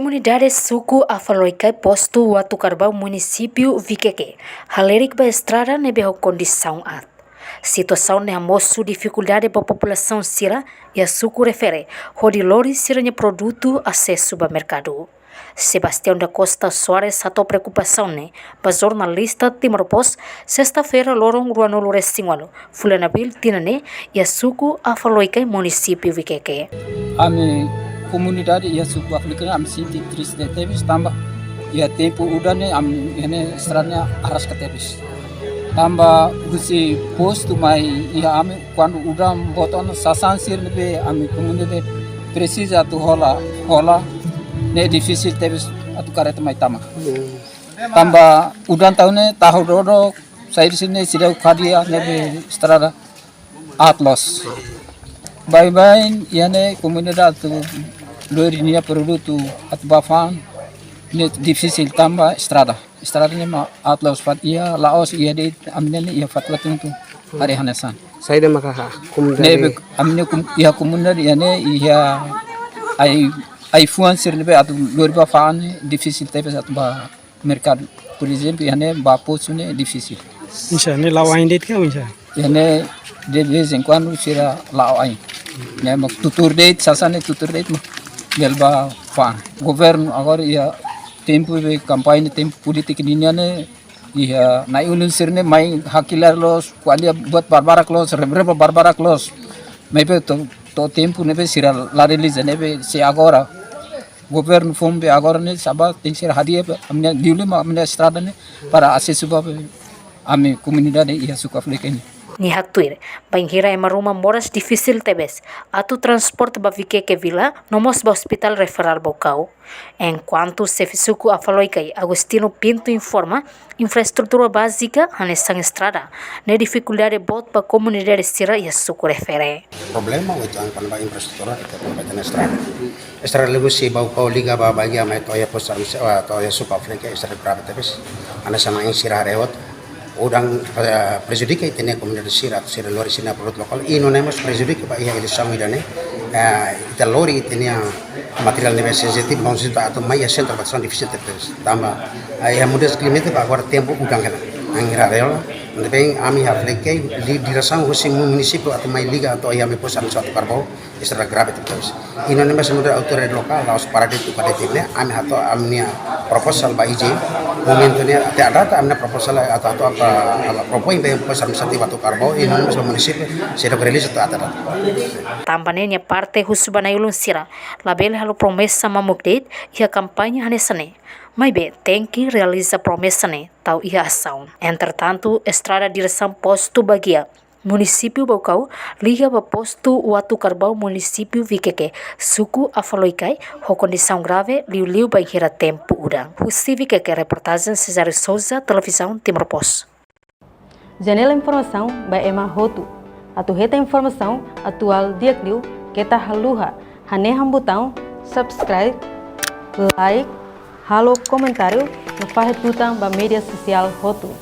Comunidades suku Afaloikai posto Watu Carbau município Viqueque, halerik ba estrada nebeho condição at. Situação ne amoço dificuldade para a população sira e a suku refere, hodilori siranya produto acesso ao mercado. Sebastião da Costa Soares atou preocupação né, para jornalista Timor Post, sexta-feira lorong ruanolo resingwalo, fulanabil tinane e a suku Afaloikai município Viqueque. Comunidade ia suku Afrika am sinti triste tevis tambah ia tempo udane am ene estrada aras ke tevis tambah gusi posto mai ia am quando udam boton sasansir nebe am comunidade precisa tu hola ne difícil tevis atu kareta mai tama tambah udan tahune tahu dodo sair sini sidau kadia nebe estrada atlos bye-bye iane comunidade tu Loirinia produto at bafan net difícil tambah estrada ni ma atlaus fat ia laos ia de amne ia fatwa tuntu hari hanesan saya dah maka ne amne ia comunidade ia ne ia ai influencer nebe at loir bafan difícil tebe at ba mercado por exemplo ia ne ba posune difícil insya ne lawain det ka insya ia ne de vez em quando sira lawain ne mak tutur det sasane tutur det Belba fa governo agora ia tempo de campanha tempo politik ninya ne ia na ulun sirne mai hakilar los qualia buat barbarak los rebreba barbarak los maybe to tempo nebe sira la release nebe se agora governo fombe agora ne sabah tem sira hadia amne diuli ma amne estrada ne para acesso ame comunidade ia suku Afrika ini Ni haktuir, banghira emaruma moras difícil tebes, atu transporte ba Viqueque vila, nomos ba hospital referral bocau. Enquanto Sefisuku Afaloikai Agostino Pinto informa, infraestrutura básica hanesang estrada, ne dificuldade bot ba comunidade sira e suku refere. Problema itu angkan ba infraestrutura kita perbaikan estrada. Estrada lebih si bau kau liga ba bagi amai toya posar toya suku Afrika estrada berapa tebes, hanesang yang sira rewot. Udang prejudika itene komunidade sira lori sina produk lokal inonemos prejudika ba ia elisang idane ita lori itene material nebe sensitif konsita atau maya center batsan difícil terus tambah ia mudas klimate ba agora tempo udang kana angira rela ndebeng ami hafleke di dirasang hosing municipio atau mai liga atau ia me posan suatu karbo isra grave terus inonemos muda autoridade lokal laos para itu pada timnya ami atau amnia proposal ba iji momentunya ada amna proposal atau apa propoi be pasar misati batu karbo ini masuk municipio se rilis atau ada Tampanenya parte husbana yulun sira label halu promessa mamukdate ia kampanye hanesane mai be tenki realiza promessa ne tau ia asaun entretanto estrada direção posto bagia município Bocau liga ba posto Watu Carbau município Viqueque suku Afaloikai ho condição grave liu banheira tempo udang Husi Viqueque reportagem Cesário Souza televisão Timor Post. Janela informação by Emma Hotu atu reta informação atual diakliu kita haluha haneham botão subscribe like halo comentário no fahet butang ba media sosial Hotu